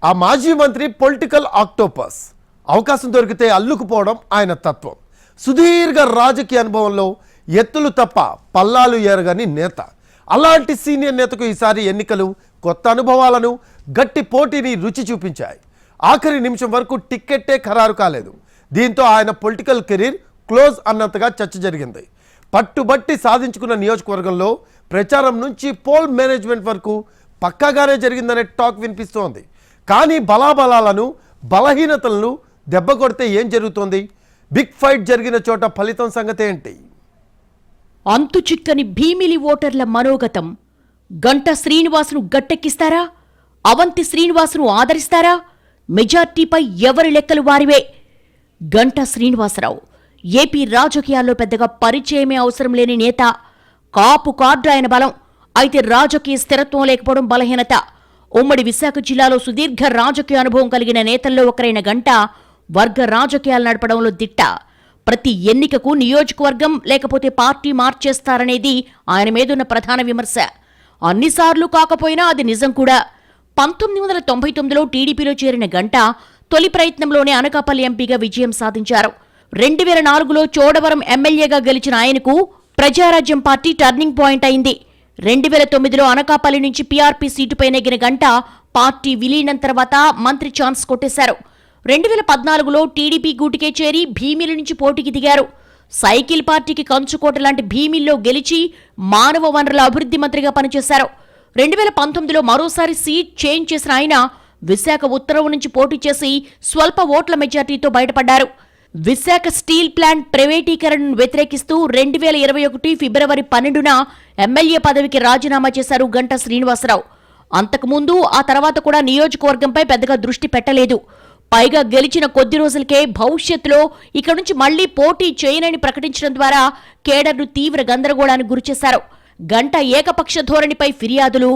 ఆ మాజీ మంత్రి పొలిటికల్ ఆక్టోపస్. అవకాశం దొరికితే అల్లుకుపోవడం ఆయన తత్వం. సుదీర్ఘ రాజకీయ అనుభవంలో ఎత్తులు తప్ప పల్లాలు ఏరగని నేత. అలాంటి సీనియర్ నేతకు ఈసారి ఎన్నికలు కొత్త అనుభవాలను, గట్టి పోటీని రుచి చూపించాయి. ఆఖరి నిమిషం వరకు టిక్కెట్టే ఖరారు కాలేదు. దీంతో ఆయన పొలిటికల్ కెరీర్ క్లోజ్ అన్నంతగా చర్చ జరిగింది. పట్టుబట్టి సాధించుకున్న నియోజకవర్గంలో ప్రచారం నుంచి పోల్ మేనేజ్మెంట్ వరకు పక్కాగానే జరిగిందనే టాక్ వినిపిస్తోంది. కానీ బలాబలాలను, బలహీనతలను దెబ్బ కొడితే ఏం జరుగుతోంది? బిగ్ ఫైట్ జరిగిన చోట ఫలితం సంగతి ఏంటి? అంతు చిక్కని భీమిలి ఓటర్ల మనోగతం. గంటా శ్రీనివాసును గట్టెక్కిస్తారా? అవంతి శ్రీనివాసును ఆదరిస్తారా? మెజార్టీపై ఎవరి లెక్కలు వారివే. గంటా శ్రీనివాసరావు ఏపీ రాజకీయాల్లో పెద్దగా పరిచయమే అవసరం లేని నేత. కాపు కార్డు ఆయన బలం. అయితే రాజకీయ స్థిరత్వం లేకపోవడం బలహీనత. ఉమ్మడి విశాఖ జిల్లాలో సుదీర్ఘ రాజకీయ అనుభవం కలిగిన నేతల్లో ఒకరైన గంటా వర్గ రాజకీయాలు నడపడంలో దిట్ట. ప్రతి ఎన్నికకు నియోజకవర్గం లేకపోతే పార్టీ మార్చేస్తారనేది ఆయన మీదున్న ప్రధాన విమర్శ. అన్నిసార్లు కాకపోయినా అది నిజం కూడా. 1999లో టీడీపీలో చేరిన గంటా తొలి ప్రయత్నంలోనే అనకాపల్లి ఎంపీగా విజయం సాధించారు. 2004లో చోడవరం ఎమ్మెల్యేగా గెలిచిన ఆయనకు ప్రజారాజ్యం పార్టీ టర్నింగ్ పాయింట్ అయింది. 2009లో అనకాపల్లి నుంచి పీఆర్పీ సీటుపై నెగ్గిన గంటా పార్టీ విలీనం తర్వాత మంత్రి ఛాన్స్ కొట్టేశారు. 2014లో టీడీపీ గూటికే చేరి భీమిలి నుంచి పోటీకి దిగారు. సైకిల్ పార్టీకి కంచుకోట లాంటి భీమిల్లో గెలిచి మానవ వనరుల అభివృద్ధి మంత్రిగా పనిచేశారు. 2019లో మరోసారి సీట్ చేంజ్ చేసిన ఆయన విశాఖ ఉత్తరం నుంచి పోటీ చేసి స్వల్ప ఓట్ల మెజార్టీతో బయటపడ్డారు. విశాఖ స్టీల్ ప్లాంట్ ప్రైవేటీకరణను వ్యతిరేకిస్తూ 2021 ఫిబ్రవరి 12న ఎమ్మెల్యే పదవికి రాజీనామా చేశారు గంటా శ్రీనివాసరావు. అంతకుముందు ఆ తర్వాత కూడా నియోజకవర్గంపై పెద్దగా దృష్టి పెట్టలేదు. పైగా గెలిచిన కొద్ది రోజులకే భవిష్యత్తులో ఇక నుంచి మళ్లీ పోటీ చేయనని ప్రకటించడం ద్వారా కేడర్ను తీవ్ర గందరగోళానికి గురిచేశారు. గంటా ఏకపక్ష ధోరణిపై ఫిర్యాదులు,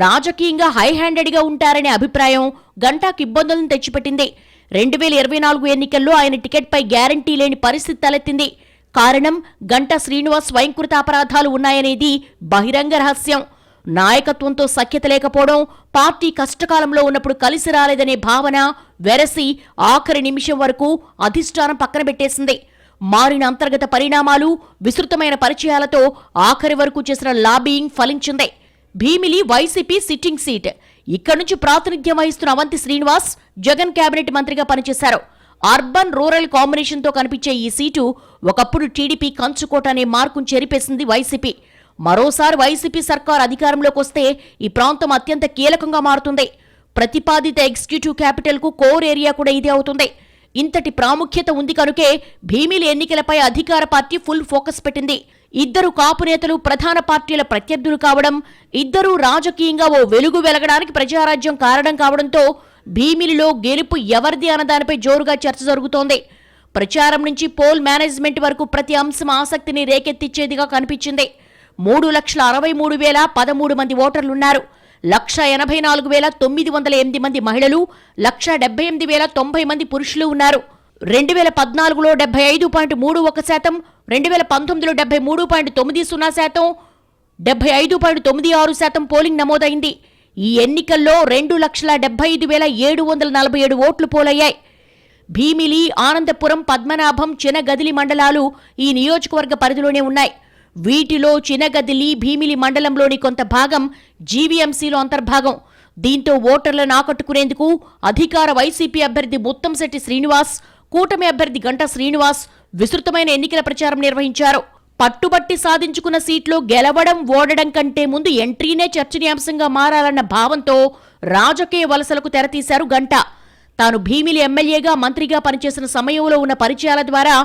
రాజకీయంగా హై హ్యాండెడ్గా ఉంటారనే అభిప్రాయం గంటాకు ఇబ్బందులను తెచ్చిపెట్టింది. 2024 ఎన్నికల్లో ఆయన టికెట్పై గ్యారంటీ లేని పరిస్థితి తలెత్తింది. కారణం గంటా శ్రీనివాస్ స్వయంకృత అపరాధాలు ఉన్నాయనేది బహిరంగ రహస్యం. నాయకత్వంతో సఖ్యత లేకపోవడం, పార్టీ కష్టకాలంలో ఉన్నప్పుడు కలిసి రాలేదనే భావన వెరసి ఆఖరి నిమిషం వరకు అధిష్టానం పక్కన పెట్టేసింది. మారిన అంతర్గత పరిణామాలు, విస్తృతమైన పరిచయాలతో ఆఖరి వరకు చేసిన లాబీయింగ్ ఫలించింది. Bhimili YCP sitting seat. ఇక్కడి నుంచి ప్రాతినిధ్యం వహిస్తున్న అవంతి శ్రీనివాస్ జగన్ కేబినెట్ మంత్రిగా పనిచేశారు. అర్బన్ రూరల్ కాంబినేషన్తో కనిపించే ఈ సీటు ఒకప్పుడు టీడీపీ కంచుకోట అనే మార్కును చెరిపేసింది వైసీపీ. మరోసారి వైసీపీ సర్కార్ అధికారంలోకి వస్తే ఈ ప్రాంతం అత్యంత కీలకంగా మారుతుంది. ప్రతిపాదిత ఎగ్జిక్యూటివ్ క్యాపిటల్కు కోర్ ఏరియా కూడా ఇదే అవుతుంది. ఇంతటి ప్రాముఖ్యత ఉంది కనుకే భీమిలి ఎన్నికలపై అధికార పార్టీ ఫుల్ ఫోకస్ పెట్టింది. ఇద్దరు కాపు నేతలు ప్రధాన పార్టీల ప్రత్యర్థులు కావడం, ఇద్దరూ రాజకీయంగా ఓ వెలుగు వెలగడానికి ప్రజారాజ్యం కారణం కావడంతో భీమిలిలో గెలుపు ఎవరిది అన్నదానిపై జోరుగా చర్చ జరుగుతోంది. ప్రచారం నుంచి పోల్ మేనేజ్మెంట్ వరకు ప్రతి అంశం ఆసక్తిని రేకెత్తిచ్చేదిగా కనిపించింది. 3,63,013 మంది ఓటర్లున్నారు. 1,84,908 మంది మహిళలు, 1,78,090 మంది పురుషులు ఉన్నారు. 2014లో 75.31%, 2019లో 73.90%, 75.96% పోలింగ్ నమోదైంది. ఈ ఎన్నికల్లో 2,75,747 ఓట్లు పోలయ్యాయి. భీమిలి, ఆనందపురం, పద్మనాభం, చినగదిలి మండలాలు ఈ నియోజకవర్గ పరిధిలోనే ఉన్నాయి. వీటిలో చినగదిలి, భీమిలి మండలంలోని కొంత భాగం జీవీఎంసీలో అంతర్భాగం. దీంతో ఓటర్లను ఆకట్టుకునేందుకు అధికార వైసీపీ అభ్యర్థి ముత్తంశెట్టి శ్రీనివాస్, కూటమి అభ్యర్థి గంటా శ్రీనివాస్ విస్తృతమైన ఎన్నికల ప్రచారం నిర్వహించారు. పట్టుబట్టి సాధించుకున్న సీట్లో గెలవడం, ఓడడం కంటే ముందు ఎంట్రీనే చర్చనీయాంశంగా మారాలన్న భావంతో రాజకీయ వలసలకు తెరతీశారు గంటా. తాను భీమిలి ఎమ్మెల్యేగా, మంత్రిగా పనిచేసిన సమయంలో ఉన్న పరిచయాల ద్వారా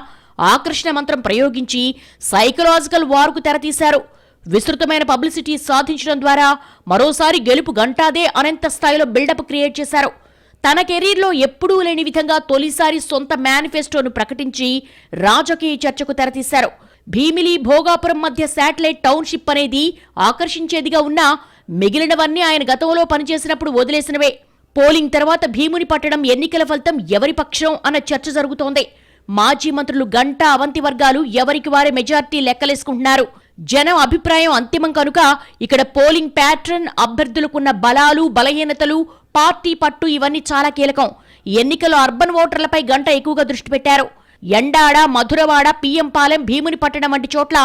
ఆకర్షణ మంత్రం ప్రయోగించి సైకలాజికల్ వార్కు తెరతీశారు. విస్తృతమైన పబ్లిసిటీ సాధించడం ద్వారా మరోసారి గెలుపు గంటాదే అనంత స్థాయిలో బిల్డప్ క్రియేట్ చేశారు. తన కెరీర్లో ఎప్పుడూ లేని విధంగా తొలిసారి సొంత మేనిఫెస్టోను ప్రకటించి రాజకీయ చర్చకు తెరతీశారు. భీమిలి, భోగాపురం మధ్య శాటిలైట్ టౌన్షిప్ అనేది ఆకర్షించేదిగా ఉన్నా మిగిలినవన్నీ ఆయన గతంలో పనిచేసినప్పుడు వదిలేసినవే. పోలింగ్ తర్వాత భీముని పట్టడం, ఎన్నికల ఫలితం ఎవరి పక్షం అన్న చర్చ జరుగుతోంది. మాజీ మంత్రులు గంటా, అవంతి వర్గాలు ఎవరికి వారే మెజార్టీ లెక్కలేసుకుంటున్నారు. జనం అభిప్రాయం అంతిమం కనుక ఇక్కడ పోలింగ్ ప్యాటర్న్, అభ్యర్థులకున్న బలాలు, బలహీనతలు, పార్టీ పట్టు ఇవన్నీ చాలా కీలకం. ఎన్నికల్లో అర్బన్ ఓటర్లపై గంట ఎక్కువగా దృష్టి పెట్టారు. ఎండాడ, మధురవాడ, పిఎంపాలెం, భీమునిపట్టణం వంటి చోట్ల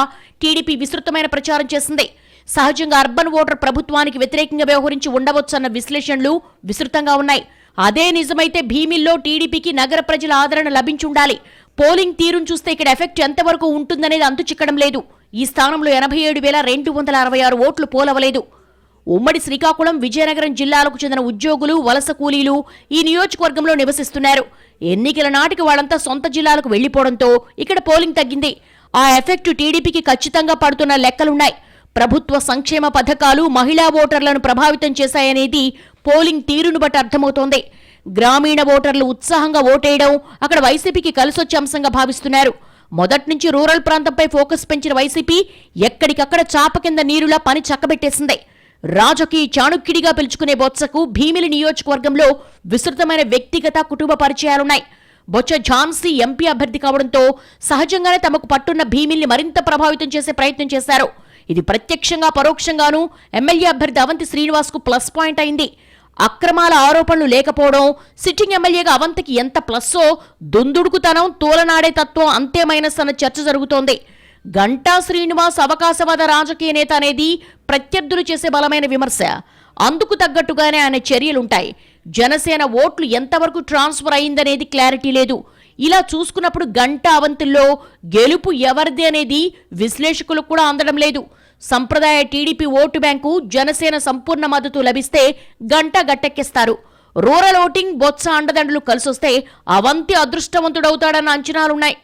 టీడీపీ విస్తృతమైన ప్రచారం చేసింది. సహజంగా అర్బన్ ఓటర్ ప్రభుత్వానికి వ్యతిరేకంగా వ్యవహరించి ఉండవచ్చన్న విశ్లేషణలు విస్తృతంగా ఉన్నాయి. అదే నిజమైతే భీమిల్లో టీడీపీకి నగర ప్రజల ఆదరణ లభించుండాలి. పోలింగ్ తీరును చూస్తే ఇక్కడ ఎఫెక్ట్ ఎంతవరకు ఉంటుందనేది అంతు చిక్కడం లేదు. ఈ స్థానంలో 87,266 ఓట్లు పోలవలేదు. ఉమ్మడి శ్రీకాకుళం, విజయనగరం జిల్లాలకు చెందిన ఉద్యోగులు, వలస కూలీలు ఈ నియోజకవర్గంలో నివసిస్తున్నారు. ఎన్నికల నాటికి వాళ్ళంతా సొంత జిల్లాలకు వెళ్లిపోవడంతో ఇక్కడ పోలింగ్ తగ్గింది. ఆ ఎఫెక్ట్ టీడీపీకి ఖచ్చితంగా పడుతున్న లెక్కలున్నాయి. ప్రభుత్వ సంక్షేమ పథకాలు మహిళా ఓటర్లను ప్రభావితం చేశాయనేది పోలింగ్ తీరును బట్టి అర్థమవుతోంది. గ్రామీణ ఓటర్లు ఉత్సాహంగా ఓటేయడం అక్కడ వైసీపీకి కలిసొచ్చే అంశంగా భావిస్తున్నారు. మొదటి నుంచి రూరల్ ప్రాంతంపై ఫోకస్ పెంచిన వైసీపీ ఎక్కడికక్కడ చాప కింద నీరులా పని చక్కబెట్టేసింది. రాజకీయ చాణుక్యుడిగా పిలుచుకునే బొత్సకు భీమిలి నియోజకవర్గంలో విస్తృతమైన వ్యక్తిగత, కుటుంబ పరిచయాలున్నాయి. బొత్స ఝాన్సీ ఎంపీ అభ్యర్థి కావడంతో సహజంగానే తమకు పట్టున్న భీమిల్ని మరింత ప్రభావితం చేసే ప్రయత్నం చేశారు. ఇది ప్రత్యక్షంగా పరోక్షంగానూ ఎమ్మెల్యే అభ్యర్థి అవంతి శ్రీనివాస్కు ప్లస్ పాయింట్ అయింది. అక్రమాల ఆరోపణలు లేకపోవడం సిట్టింగ్ ఎమ్మెల్యేగా అవంతికి ఎంత ప్లస్సో, దుందుడుకుతనం, తోలనాడే తత్వం అంతే మైనస్ అన్న చర్చ జరుగుతోంది. గంటా శ్రీనివాస్ అవకాశవాద రాజకీయ నేత అనేది ప్రత్యర్థులు చేసే బలమైన విమర్శ. అందుకు తగ్గట్టుగానే ఆయన చర్యలుంటాయి. జనసేన ఓట్లు ఎంతవరకు ట్రాన్స్ఫర్ అయిందనేది క్లారిటీ లేదు. ఇలా చూసుకున్నప్పుడు గంటా అవంతుల్లో గెలుపు ఎవరిది అనేది విశ్లేషకులకు కూడా అందడం లేదు. సంప్రదాయ టీడీపీ ఓటు బ్యాంకు జనసేన సంపూర్ణ మద్దతు లభిస్తే గంటా గట్టెక్కిస్తారు. రూరల్ ఓటింగ్, బొత్స అండదండలు కలిసొస్తే అవంతి అదృష్టవంతుడవుతాడన్న అంచనాలున్నాయి.